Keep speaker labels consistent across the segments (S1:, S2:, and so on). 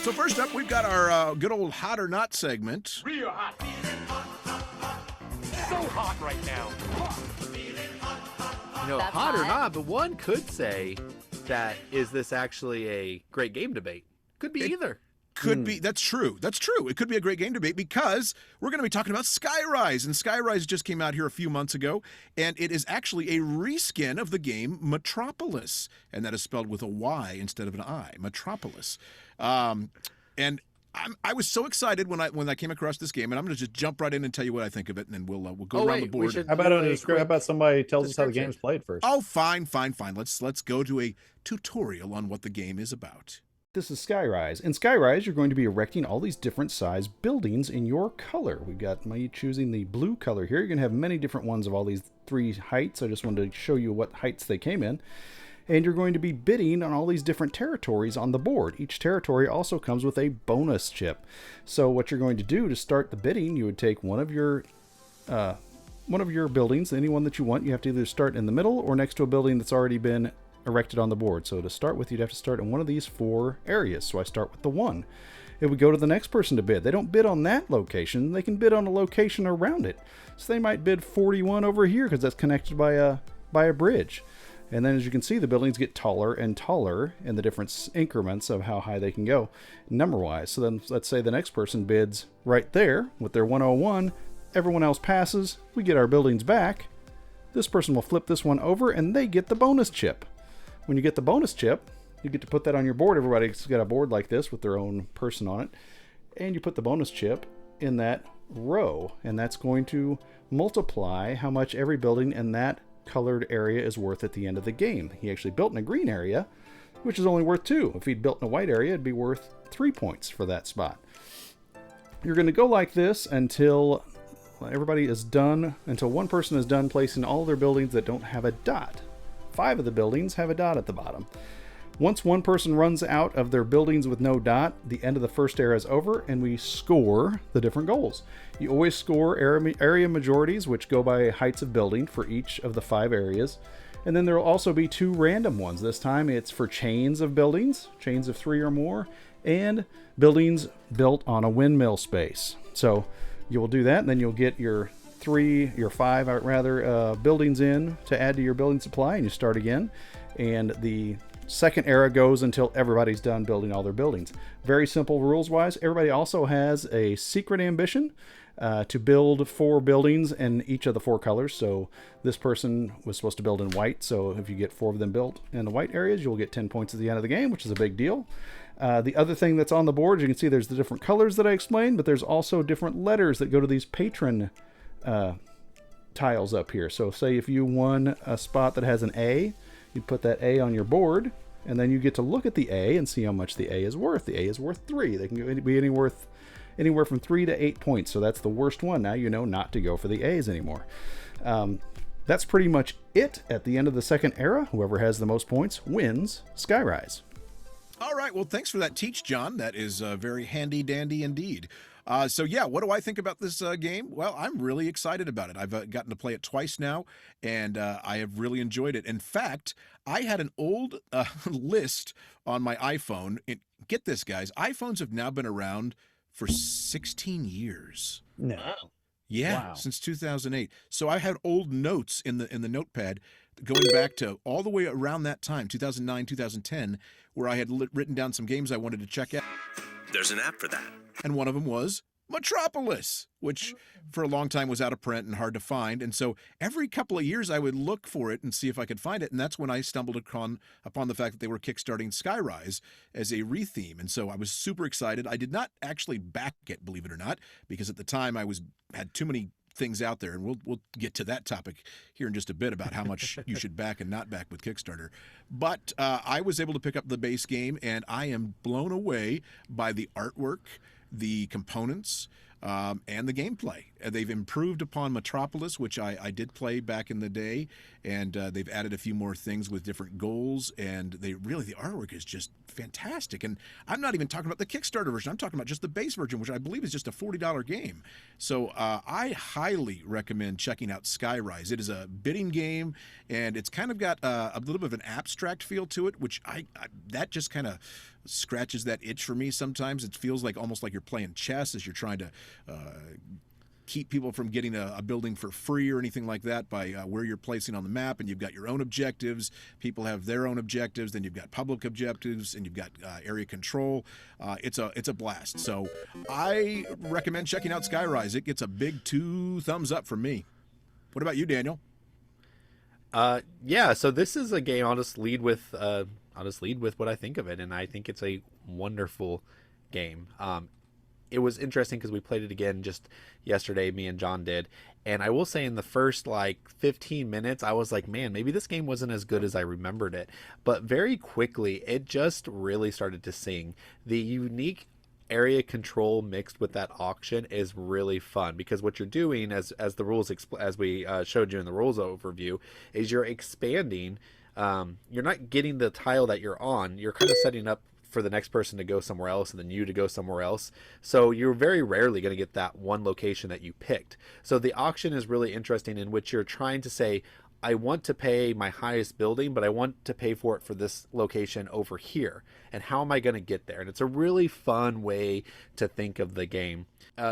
S1: So first up, we've got our good old hot or not segment.
S2: Real hot. So hot right now.
S3: You know,
S4: That's
S3: hot or
S4: hot.
S3: not, but one could say that is this actually a great game debate? Could be either.
S1: Could be. That's true. That's true. It could be a great game debate because we're going to be talking about Skyrise. And Skyrise just came out here a few months ago, and it is actually a reskin of the game Metropolis. And that is spelled with a Y instead of an I. Metropolis. And I was so excited when I came across this game, and I'm going to just jump right in and tell you what I think of it, and then we'll go around the board.
S5: How about somebody tells us how the game's played first?
S1: Oh, fine. Let's go to a tutorial on what the game is about.
S5: This is Skyrise. In Skyrise, you're going to be erecting all these different size buildings in your color. We've got me choosing the blue color here. You're going to have many different ones of all these 3 heights. I just wanted to show you what heights they came in. And you're going to be bidding on all these different territories on the board. Each territory also comes with a bonus chip. So what you're going to do to start the bidding, you would take one of your buildings, any one that you want. You have to either start in the middle or next to a building that's already been erected on the board. So to start with, you'd have to start in one of these 4 areas. So I start with the 1. It would go to the next person to bid. They don't bid on that location. They can bid on a location around it. So they might bid 41 over here because that's connected by a bridge. And then as you can see, the buildings get taller and taller in the different increments of how high they can go number-wise. So then let's say the next person bids right there with their 101. Everyone else passes. We get our buildings back. This person will flip this one over and they get the bonus chip. When you get the bonus chip, you get to put that on your board. Everybody's got a board like this with their own person on it. And you put the bonus chip in that row. And that's going to multiply how much every building in that colored area is worth at the end of the game. He actually built in a green area, which is only worth 2. If he'd built in a white area, it'd be worth 3 points for that spot. You're going to go like this until everybody is done, until one person is done placing all their buildings that don't have a dot. 5 of the buildings have a dot at the bottom. Once one person runs out of their buildings with no dot, the end of the first era is over and we score the different goals. You always score area majorities, which go by heights of building for each of the 5 areas. And then there will also be 2 random ones. This time it's for chains of buildings, chains of 3 or more, and buildings built on a windmill space. So you will do that, and then you'll get your 5 buildings in to add to your building supply, and you start again. And the second era goes until everybody's done building all their buildings. Very simple rules-wise. Everybody also has a secret ambition to build 4 buildings in each of the 4 colors. So this person was supposed to build in white. So if you get 4 of them built in the white areas, you'll get 10 points at the end of the game, which is a big deal. The other thing that's on the board, you can see there's the different colors that I explained, but there's also different letters that go to these patron tiles up here. So say if you won a spot that has an A, you put that A on your board, and then you get to look at the A and see how much the A is worth. The A is worth 3. They can be anywhere from 3 to 8 points. So that's the worst one. Now you know not to go for the A's anymore. That's pretty much it at the end of the second era. Whoever has the most points wins Skyrise.
S1: All right. Well, thanks for that teach, John. That is very handy dandy indeed. So yeah, what do I think about this game? Well, I'm really excited about it. I've gotten to play it twice now, and I have really enjoyed it. In fact, I had an old list on my iPhone. Get this, guys. iPhones have now been around for 16 years.
S5: No.
S1: Yeah,
S5: Wow.
S1: since 2008. So I had old notes in the notepad going back to all the way around that time, 2009, 2010, where I had written down some games I wanted to check out.
S6: There's an app for that.
S1: And one of them was Metropolis, which for a long time was out of print and hard to find. And so every couple of years I would look for it and see if I could find it. And that's when I stumbled upon the fact that they were kickstarting Skyrise as a retheme. And so I was super excited. I did not actually back it, believe it or not, because at the time I had too many things out there, and we'll get to that topic here in just a bit about how much you should back and not back with Kickstarter. But I was able to pick up the base game, and I am blown away by the artwork, the components, and the gameplay. They've improved upon Metropolis, which I did play back in the day, and they've added a few more things with different goals, and the artwork is just fantastic. And I'm not even talking about the Kickstarter version. I'm talking about just the base version, which I believe is just a $40 game. So I highly recommend checking out Skyrise. It is a bidding game, and it's kind of got a little bit of an abstract feel to it, which that just kind of scratches that itch for me sometimes. It feels like almost like you're playing chess as you're trying to keep people from getting a building for free or anything like that by where you're placing on the map. And you've got your own objectives. People have their own objectives. Then you've got public objectives, and you've got area control. It's a blast. So I recommend checking out Skyrise. It gets a big 2 thumbs up from me. What about you, Daniel?
S3: Yeah, so this is a game I'll just lead with what I think of it, and I think it's a wonderful game. It was interesting because we played it again just yesterday, me and John did, and I will say in the first like 15 minutes I was like, man, maybe this game wasn't as good as I remembered it, but very quickly it just really started to sing. The unique area control mixed with that auction is really fun, because what you're doing, as the rules as we showed you in the rules overview, is you're expanding. You're not getting the tile that you're on, you're kind of setting up for the next person to go somewhere else and then you to go somewhere else. So you're very rarely going to get that one location that you picked. So the auction is really interesting, in which you're trying to say, I want to pay my highest building, but I want to pay for it for this location over here. And how am I going to get there? And it's a really fun way to think of the game.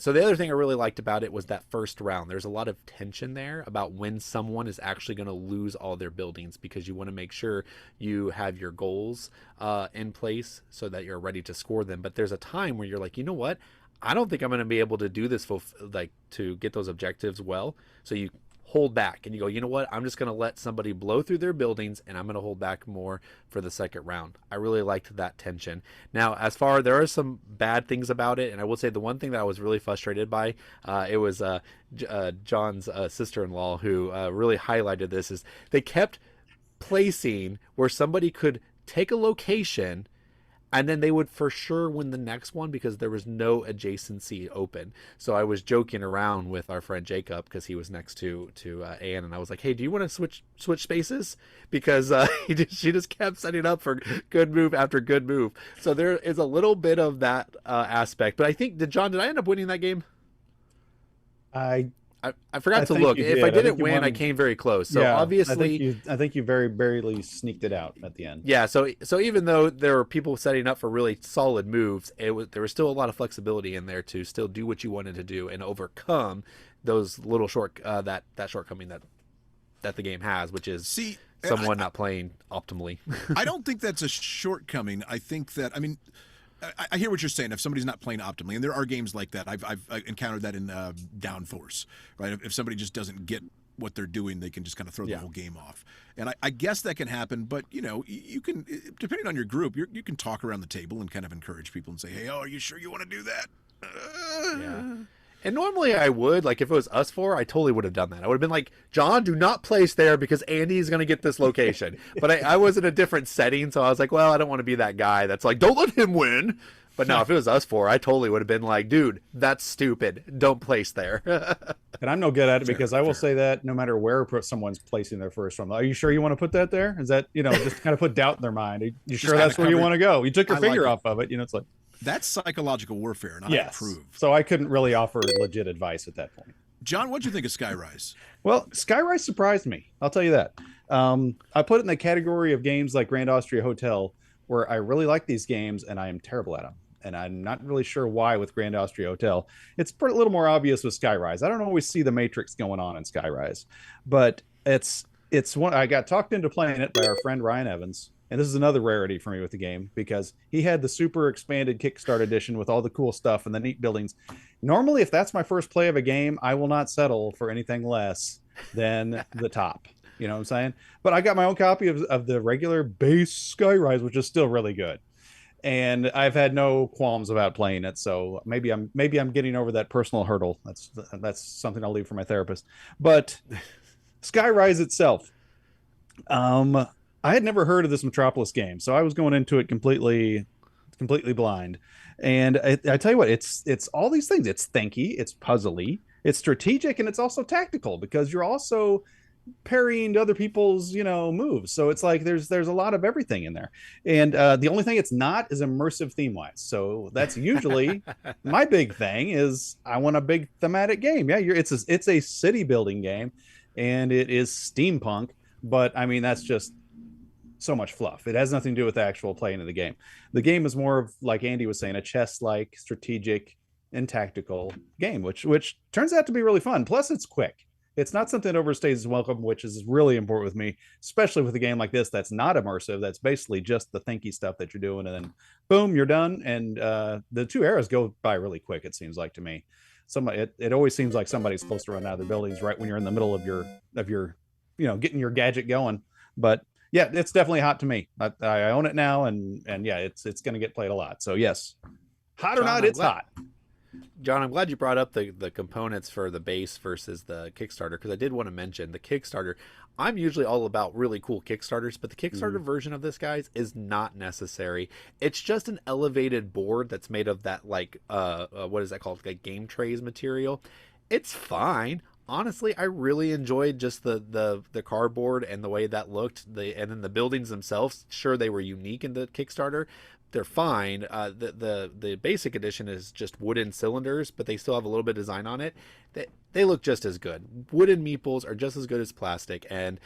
S3: So the other thing I really liked about it was that first round. There's a lot of tension there about when someone is actually going to lose all their buildings, because you want to make sure you have your goals in place so that you're ready to score them. But there's a time where you're like, you know what? I don't think I'm going to be able to do this to get those objectives well. So you hold back and you go, you know what, I'm just going to let somebody blow through their buildings and I'm going to hold back more for the second round. I really liked that tension. Now, there are some bad things about it, and I will say the one thing that I was really frustrated by, it was John's sister-in-law who really highlighted this, is they kept placing where somebody could take a location and then they would for sure win the next one because there was no adjacency open. So I was joking around with our friend Jacob, because he was next to Anne, and I was like, hey, do you want to switch spaces? Because she just kept setting up for good move after good move. So there is a little bit of that aspect. But I think, did I end up winning that game? I forgot to look. If I didn't win, I came very close. So yeah, obviously,
S2: I think you very barely sneaked it out at the end.
S3: Yeah. So even though there were people setting up for really solid moves, there was still a lot of flexibility in there to still do what you wanted to do and overcome those little that shortcoming that the game has, which is someone not playing optimally.
S1: I don't think that's a shortcoming. I think that, I hear what you're saying. If somebody's not playing optimally, and there are games like that, I've encountered that in Downforce, right? If somebody just doesn't get what they're doing, they can just kind of throw the whole game off. And I guess that can happen, but you can, depending on your group, you can talk around the table and kind of encourage people and say, hey, are you sure you want to do that?
S3: Yeah. And normally I would, like, if it was us four, I totally would have done that. I would have been like, John, do not place there because Andy's going to get this location. But I was in a different setting, so I was like, well, I don't want to be that guy that's like, don't let him win. But no, if it was us four, I totally would have been like, dude, that's stupid. Don't place there.
S2: And I'm no good at it because I will say that no matter where someone's placing their first one, are you sure you want to put that there? Is that, just kind of put doubt in their mind? Are you sure that's where you want to go? You took your finger off of it. It's like.
S1: That's psychological warfare, and I approve.
S2: So I couldn't really offer legit advice at that point.
S1: John, what'd you think of Skyrise?
S2: Well, Skyrise surprised me. I'll tell you that. I put it in the category of games like Grand Austria Hotel, where I really like these games, and I am terrible at them. And I'm not really sure why with Grand Austria Hotel. It's a little more obvious with Skyrise. I don't always see the Matrix going on in Skyrise, but it's one. I got talked into playing it by our friend Ryan Evans. And this is another rarity for me with the game, because he had the super expanded Kickstart edition with all the cool stuff and the neat buildings. Normally, if that's my first play of a game, I will not settle for anything less than the top. You know what I'm saying? But I got my own copy of the regular base Skyrise, which is still really good. And I've had no qualms about playing it. So maybe I'm getting over that personal hurdle. That's something I'll leave for my therapist. But Skyrise itself, I had never heard of this Metropolis game, so I was going into it completely blind. And I tell you what, it's all these things. It's thinky, it's puzzly, it's strategic, and it's also tactical, because you're also parrying to other people's moves. So it's like there's a lot of everything in there. And the only thing it's not is immersive theme-wise. So that's usually my big thing. Is I want a big thematic game. Yeah, it's a city building game, and it is steampunk. But I mean, that's just so much fluff. It has nothing to do with the actual playing of the game. The game is more of, like Andy was saying, a chess-like, strategic, and tactical game, which turns out to be really fun. Plus, it's quick. It's not something that overstays its welcome, which is really important with me, especially with a game like this that's not immersive. That's basically just the thinky stuff that you're doing, and then boom, you're done. And the 2 eras go by really quick. It seems like to me. It always seems like somebody's supposed to run out of their buildings right when you're in the middle of your getting your gadget going. But yeah, it's definitely hot to me. I own it now, and yeah, it's going to get played a lot. So yes, hot or not, it's hot.
S3: John, I'm glad you brought up the components for the base versus the Kickstarter, because I did want to mention the Kickstarter. I'm usually all about really cool Kickstarters, but the Kickstarter version of this, guys, is not necessary. It's just an elevated board that's made of that, like, what is that called? Like game trays material. It's fine. Honestly, I really enjoyed just the cardboard and the way that looked. And then the buildings themselves, sure, they were unique in the Kickstarter. They're fine. The basic edition is just wooden cylinders, but they still have a little bit of design on it. They look just as good. Wooden meeples are just as good as plastic, and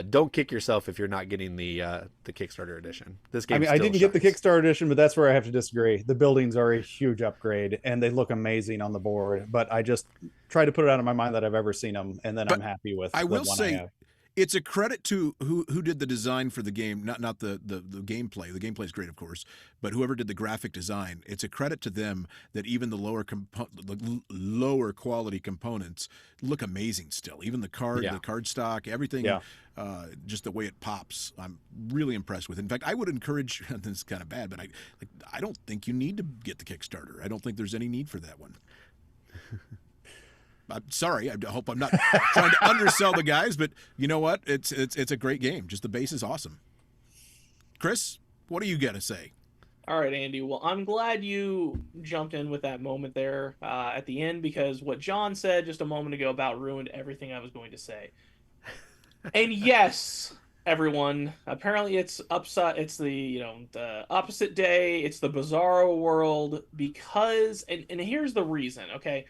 S3: don't kick yourself if you're not getting the Kickstarter edition. This game,
S2: I didn't get the Kickstarter edition, but that's where I have to disagree. The buildings are a huge upgrade, and they look amazing on the board. But I just try to put it out of my mind that I've ever seen them, and then I'm happy with.
S1: I will say, it's a credit to who did the design for the game, not the gameplay. The gameplay is great, of course, but whoever did the graphic design, it's a credit to them that even the lower quality components look amazing still. Even the card stock, everything, just the way it pops, I'm really impressed with. In fact, I would encourage. This is kind of bad, but I don't think you need to get the Kickstarter. I don't think there's any need for that one. I'm sorry. I hope I'm not trying to undersell the guys, but you know what? It's a great game. Just the base is awesome. Chris, what do you got to say?
S4: All right, Andy. Well, I'm glad you jumped in with that moment there at the end, because what John said just a moment ago about ruined everything I was going to say. And yes, everyone, apparently it's upside. It's the opposite day. It's the bizarro world, because and here's the reason. Okay.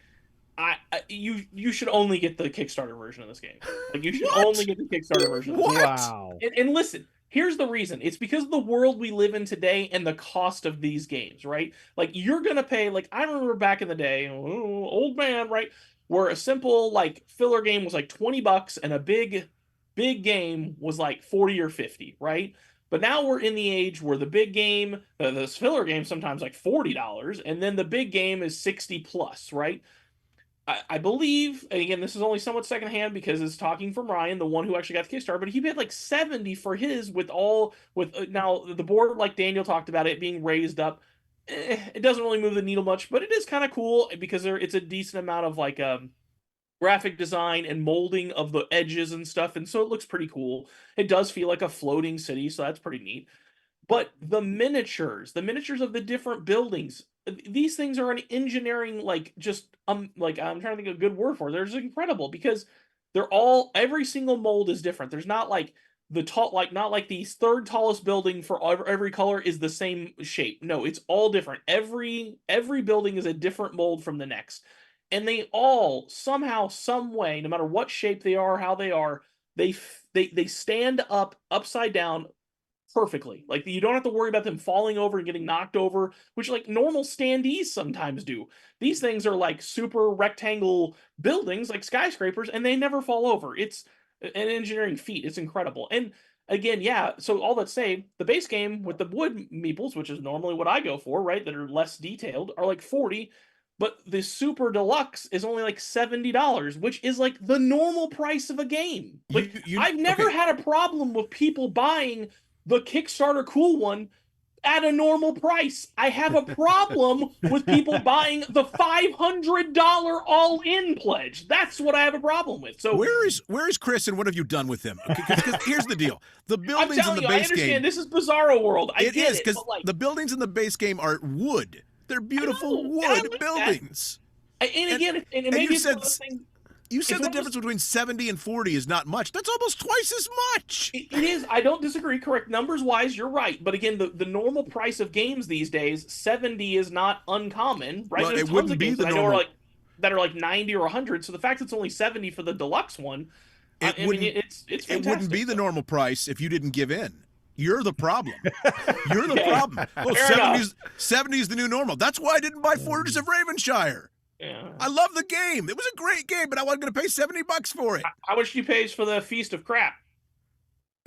S4: You should only get the Kickstarter version of this game. Like, you should only get the Kickstarter version.
S1: What?
S2: Wow.
S4: And listen, here's the reason. It's because of the world we live in today and the cost of these games, right? Like, you're gonna pay. Like, I remember back in the day, old man, right, where a simple like filler game was like $20 and a big game was like 40 or 50, right? But now we're in the age where the big game, this filler game, sometimes like $40, and then the big game is 60 plus, right? I believe, and again, this is only somewhat secondhand because it's talking from Ryan, the one who actually got the Kickstarter, but he paid like 70 for his now the board, like Daniel talked about, it being raised up. It doesn't really move the needle much, but it is kind of cool because it's a decent amount of like graphic design and molding of the edges and stuff, and so it looks pretty cool. It does feel like a floating city, so that's pretty neat. But the miniatures of the different buildings, these things are an engineering, like, just like, I'm trying to think of a good word for it. They're just incredible because every single mold is different. There's not like not like the third tallest building for every color is the same shape. No, it's all different. Every building is a different mold from the next. And they all somehow, some way, no matter what shape they are, how they are, they stand up upside down perfectly. Like, you don't have to worry about them falling over and getting knocked over, which like normal standees sometimes do. These things are like super rectangle buildings, like skyscrapers, and they never fall over. It's an engineering feat. It's incredible. And again, so all that say, the base game with the wood meeples, which is normally what I go for, right, that are less detailed, are like 40, but the super deluxe is only like $70, which is like the normal price of a game. Like, I've never had a problem with people buying the Kickstarter cool one at a normal price. I have a problem with people buying the $500 all-in pledge. That's what I have a problem with. So
S1: where is Chris, and what have you done with him? Because here's the deal: the buildings in the base
S4: I understand
S1: game.
S4: This is Bizarro World. I get it,
S1: because the buildings in the base game are wood. They're beautiful wood buildings.
S4: And maybe
S1: you said the difference between 70 and 40 is not much. That's almost twice as much.
S4: It is. I don't disagree. Correct. Numbers-wise, you're right. But again, the normal price of games these days, 70 is not uncommon, right?
S1: Well,
S4: There's
S1: it
S4: tons
S1: wouldn't
S4: of
S1: be
S4: games
S1: the
S4: that I know
S1: normal.
S4: that are like 90 or 100. So the fact it's only 70 for the deluxe one, it's fantastic.
S1: It wouldn't be the normal price if you didn't give in. You're the problem. You're the problem. Oh,
S4: Fair
S1: 70s the new normal. That's why I didn't buy Fortress of Ravenshire.
S4: Yeah.
S1: I love the game. It was a great game, but I wasn't going to pay $70 for it.
S4: How much do you pay for the Feast of Crap?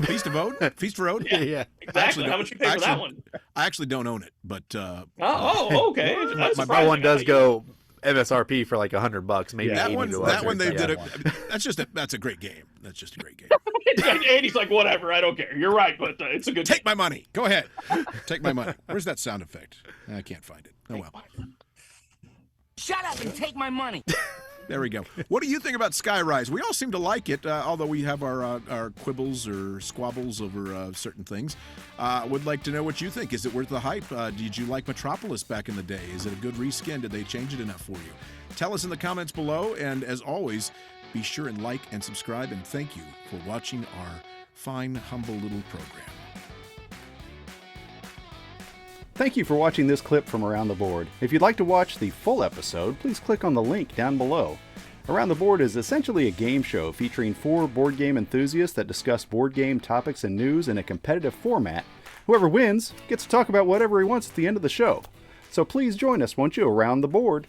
S1: Feast of Odin? Feast for Odin?
S3: Yeah.
S4: Exactly. How much you pay for that one?
S1: I actually don't own it, but
S4: Okay.
S3: My one does go MSRP for like $100, maybe
S1: that
S3: 80
S1: one.
S3: to
S1: That one they
S3: yeah.
S1: did it. That's a great game. That's just a great game.
S4: And he's like, whatever, I don't care. You're right, but it's a good.
S1: Take my money. Go ahead. Take my money. Where's that sound effect? I can't find it. Oh well.
S6: Shut up and take my money.
S1: There we go. What do you think about Skyrise? We all seem to like it, although we have our quibbles or squabbles over certain things. Would like to know what you think. Is it worth the hype? Did you like Metropolis back in the day? Is it a good reskin? Did they change it enough for you? Tell us in the comments below. And as always, be sure and like and subscribe. And thank you for watching our fine, humble little program.
S5: Thank you for watching this clip from Around the Board. If you'd like to watch the full episode, please click on the link down below. Around the Board is essentially a game show featuring 4 board game enthusiasts that discuss board game topics and news in a competitive format. Whoever wins gets to talk about whatever he wants at the end of the show. So please join us, won't you, Around the Board.